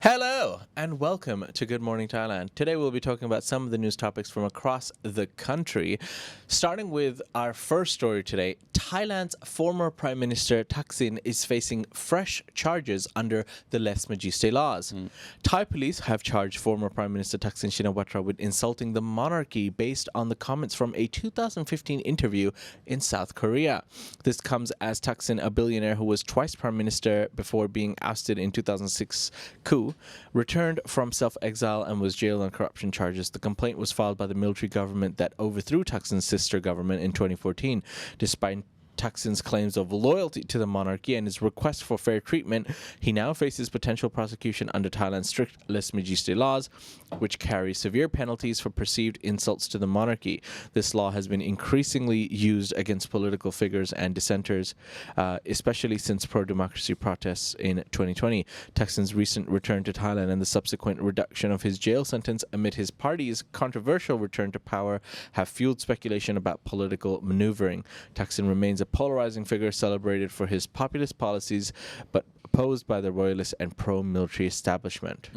Hello and welcome to Good Morning Thailand. Today we'll be talking about some of the news topics from across the country. Starting with our first story today, Thailand's former Prime Minister Thaksin is facing fresh charges under the Lèse Majesté laws. Thai police have charged former Prime Minister Thaksin Shinawatra with insulting the monarchy based on the comments from a 2015 interview in South Korea. This comes as Thaksin, a billionaire who was twice Prime Minister before being ousted in 2006 coup, returned from self-exile and was jailed on corruption charges. The complaint was filed by the military government that overthrew Thaksin's sister government in 2014. Despite Thaksin's claims of loyalty to the monarchy and his request for fair treatment, he now faces potential prosecution under Thailand's strict Lèse Majesté laws, which carry severe penalties for perceived insults to the monarchy. This law has been increasingly used against political figures and dissenters, especially since pro-democracy protests in 2020. Thaksin's recent return to Thailand and the subsequent reduction of his jail sentence amid his party's controversial return to power have fueled speculation about political maneuvering. Thaksin remains a polarizing figure celebrated for his populist policies, but opposed by the royalist and pro-military establishment.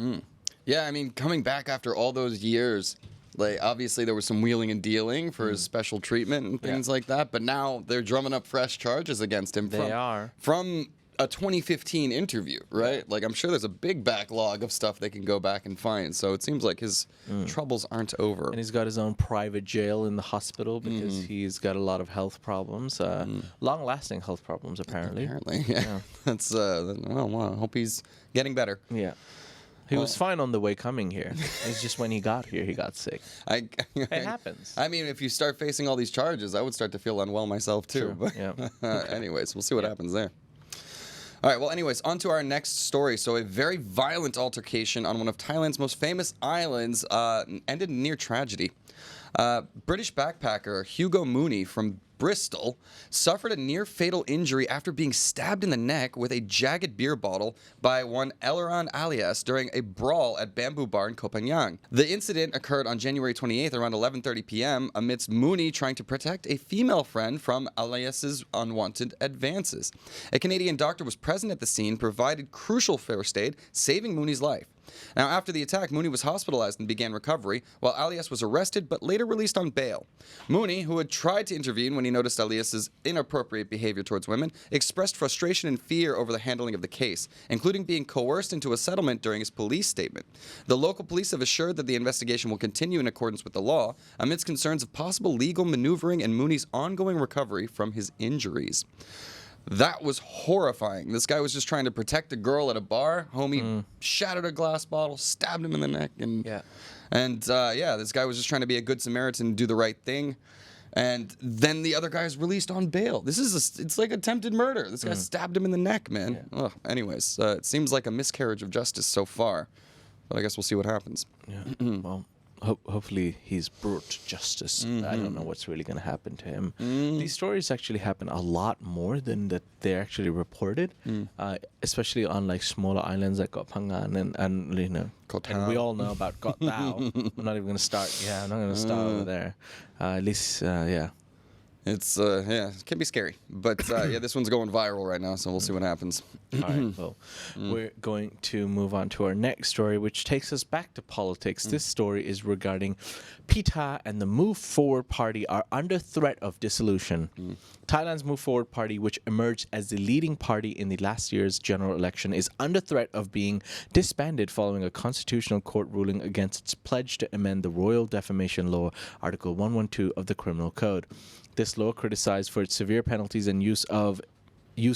Yeah, I mean, coming back after all those years, like obviously there was some wheeling and dealing for his special treatment and things like that, but now they're drumming up fresh charges against him from a 2015 interview, right? Like, I'm sure there's a big backlog of stuff they can go back and find. So it seems like his troubles aren't over. And he's got his own private jail in the hospital because he's got a lot of health problems, long-lasting health problems, apparently. Yeah. That's, well, I hope he's getting better. Yeah. He was fine on the way coming here. It's just when he got here, he got sick. It happens. I mean, if you start facing all these charges, I would start to feel unwell myself, too. Sure. But anyways, we'll see what happens there. All right, well, anyways, on to our next story. So a very violent altercation on one of Thailand's most famous islands ended in near tragedy. British backpacker Hugo Mooney from Bristol suffered a near-fatal injury after being stabbed in the neck with a jagged beer bottle by one Eleron alias during a brawl at Bamboo Bar in Koh Phangan. The incident occurred on January 28th around 11:30 p.m. amidst Mooney trying to protect a female friend from alias's unwanted advances. A Canadian doctor was present at the scene, provided crucial first aid, saving Mooney's life. Now, after the attack, Mooney was hospitalized and began recovery, while Alias was arrested but later released on bail. Mooney, who had tried to intervene when he noticed Alias's inappropriate behavior towards women, expressed frustration and fear over the handling of the case, including being coerced into a settlement during his police statement. The local police have assured that the investigation will continue in accordance with the law, amidst concerns of possible legal maneuvering and Mooney's ongoing recovery from his injuries. That was horrifying. This guy was just trying to protect a girl at a bar. Homie shattered a glass bottle, stabbed him in the neck, and this guy was just trying to be a good Samaritan and do the right thing. And then the other guy is released on bail. It's like attempted murder. This guy stabbed him in the neck, man. Yeah. Anyways, it seems like a miscarriage of justice so far, but I guess we'll see what happens. Yeah. Well, hopefully he's brought to justice. I don't know what's really going to happen to him. These stories actually happen a lot more than that they're actually reported, especially on like smaller islands like Koh Phangan and you know, and we all know about Koh Tao. I'm not even going to start. Yeah, I'm not going to start over there. At least, yeah. It's it can be scary, but this one's going viral right now, so we'll see what happens. All right, well, we're going to move on to our next story, which takes us back to politics. This story is regarding PITA and the Move Forward Party are under threat of dissolution. Thailand's Move Forward Party, which emerged as the leading party in the last year's general election, is under threat of being disbanded following a constitutional court ruling against its pledge to amend the Royal Defamation Law, Article 112 of the Criminal Code. This law, criticized for its severe penalties and use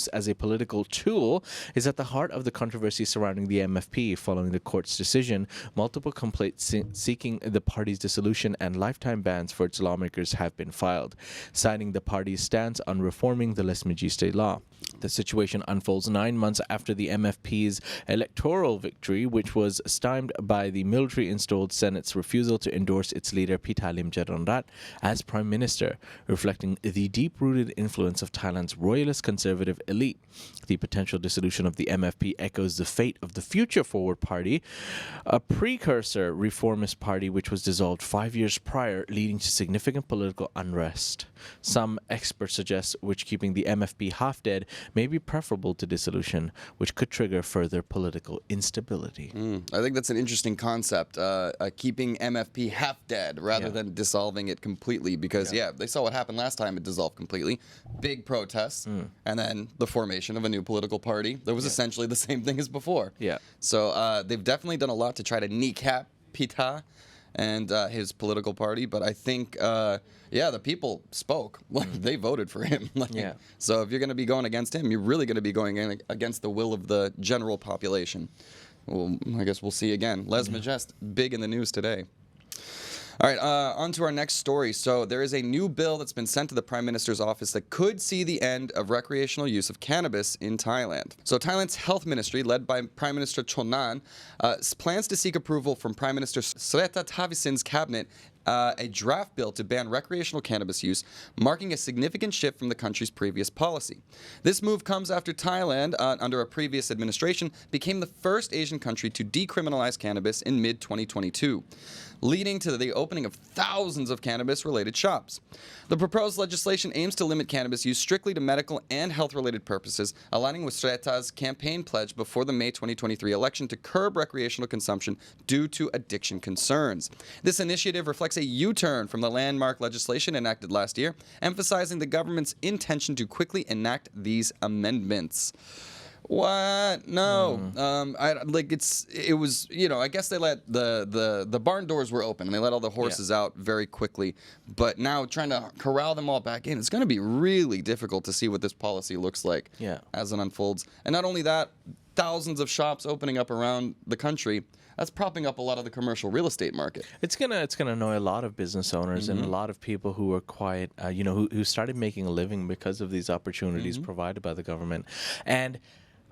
as a political tool, is at the heart of the controversy surrounding the MFP. Following the court's decision, multiple complaints seeking the party's dissolution and lifetime bans for its lawmakers have been filed, citing the party's stance on reforming the Lèse Majesté law. The situation unfolds 9 months after the MFP's electoral victory, which was stymied by the military-installed Senate's refusal to endorse its leader Pitalim Jadonrat as Prime Minister, reflecting the deep-rooted influence of Thailand's royalist conservative elite. The potential dissolution of the MFP echoes the fate of the Future Forward Party, a precursor reformist party which was dissolved 5 years prior, leading to significant political unrest. Some experts suggest which keeping the MFP half dead may be preferable to dissolution, which could trigger further political instability. I think that's an interesting concept, keeping MFP half dead rather than dissolving it completely, because, they saw what happened last time it dissolved completely. Big protests, and then the formation of a new political party that was essentially the same thing as before. Yeah. So they've definitely done a lot to try to kneecap Pita and his political party, but I think, the people spoke. They voted for him. So if you're going to be going against him, you're really going to be going against the will of the general population. Well, I guess we'll see again. Les Majest, big in the news today. All right, on to our next story. So there is a new bill that's been sent to the Prime Minister's office that could see the end of recreational use of cannabis in Thailand. So Thailand's health ministry, led by Prime Minister Chonan, plans to seek approval from Prime Minister Srettha Thavisin's cabinet a draft bill to ban recreational cannabis use, marking a significant shift from the country's previous policy. This move comes after Thailand, under a previous administration, became the first Asian country to decriminalize cannabis in mid-2022, leading to the opening of thousands of cannabis-related shops. The proposed legislation aims to limit cannabis use strictly to medical and health-related purposes, aligning with Srettha's campaign pledge before the May 2023 election to curb recreational consumption due to addiction concerns. This initiative reflects a U-turn from the landmark legislation enacted last year, emphasizing the government's intention to quickly enact these amendments. What? No. It was, I guess they let the barn doors were open and they let all the horses out very quickly. But now trying to corral them all back in, it's going to be really difficult to see what this policy looks like as it unfolds. And not only that, thousands of shops opening up around the country. That's propping up a lot of the commercial real estate market. It's gonna annoy a lot of business owners and a lot of people who are quite, who started making a living because of these opportunities provided by the government. And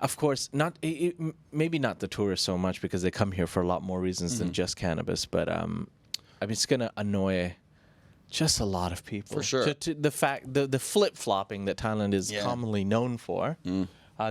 of course, maybe not the tourists so much, because they come here for a lot more reasons than just cannabis. But it's gonna annoy just a lot of people. For sure. The flip flopping that Thailand is commonly known for.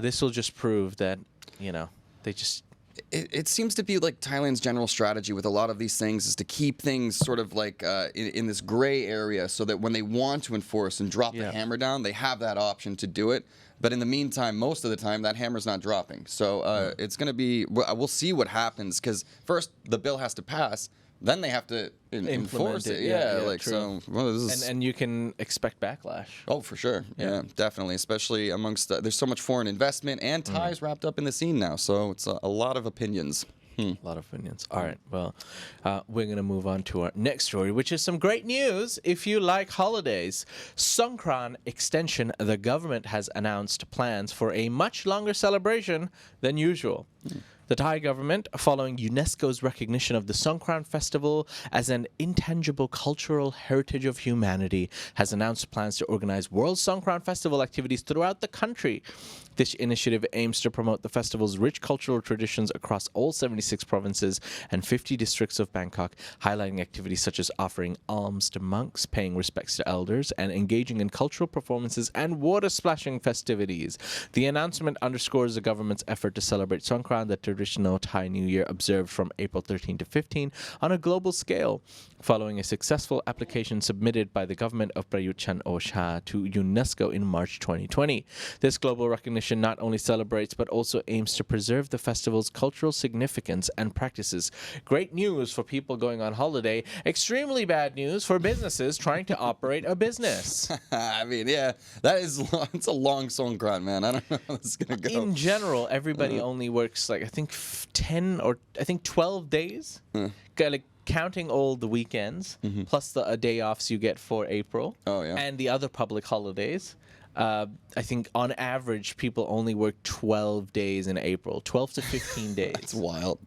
This will just prove that they just. It seems to be like Thailand's general strategy with a lot of these things is to keep things sort of like in this gray area, so that when they want to enforce and drop the hammer down, they have that option to do it. But in the meantime, most of the time, that hammer's not dropping. So it's going to be, we'll see what happens, because first the bill has to pass, then they have to enforce it. True. And you can expect backlash. Oh, for sure. Yeah, definitely. Especially amongst, there's so much foreign investment and ties wrapped up in the scene now. So it's a lot of opinions. A lot of opinions. All right. Well, we're going to move on to our next story, which is some great news if you like holidays. Songkran extension. The government has announced plans for a much longer celebration than usual. The Thai government, following UNESCO's recognition of the Songkran Festival as an intangible cultural heritage of humanity, has announced plans to organize World Songkran Festival activities throughout the country. This initiative aims to promote the festival's rich cultural traditions across all 76 provinces and 50 districts of Bangkok, highlighting activities such as offering alms to monks, paying respects to elders, and engaging in cultural performances and water splashing festivities. The announcement underscores the government's effort to celebrate Songkran, the traditional Thai New Year observed from April 13 to 15, on a global scale, following a successful application submitted by the government of Prayut Chan-o-cha to UNESCO in March 2020. This global recognition not only celebrates but also aims to preserve the festival's cultural significance and practices. Great news for people going on holiday. Extremely bad news for businesses trying to operate a business. I mean, it's a long Songkran, man. I don't know how this is going to go. In general, everybody only works 10 or 12 days. Counting all the weekends, plus the day offs you get for April, and the other public holidays. I think on average, people only work 12 days in April, 12 to 15 days. That's wild.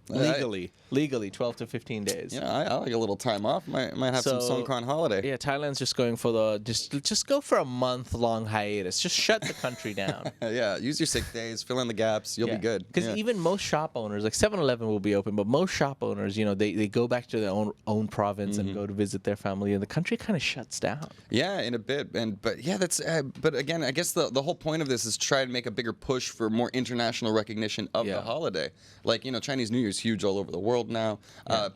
Legally, 12 to 15 days. I like a little time off. Might have some Songkran holiday. Yeah, Thailand's just going for just go for a month-long hiatus. Just shut the country down. Use your sick days, fill in the gaps. You'll be good. Because even most shop owners, like 7-Eleven will be open, but most shop owners, they go back to their own province and go to visit their family, and the country kind of shuts down. Yeah, in a bit. But again, I guess the whole point of this is to try to make a bigger push for more international recognition of the holiday. Like, Chinese New Year is huge all over the world now.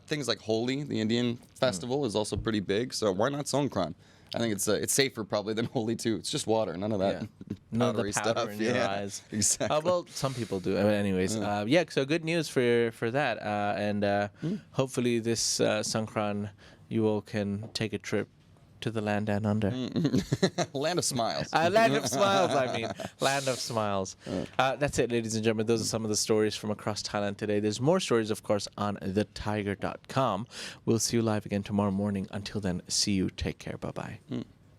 Things like Holi, the Indian festival, is also pretty big. So why not Songkran? I think it's safer probably than holy too. It's just water, none of that None of the powdery powder stuff. in your eyes. Exactly. Well, some people do. Anyways, so good news for that. And hopefully this Songkran, you all can take a trip to the land down under. Land of smiles. Land of smiles, I mean. Land of smiles. That's it, ladies and gentlemen. Those are some of the stories from across Thailand today. There's more stories, of course, on thethaiger.com. We'll see you live again tomorrow morning. Until then, see you. Take care. Bye-bye.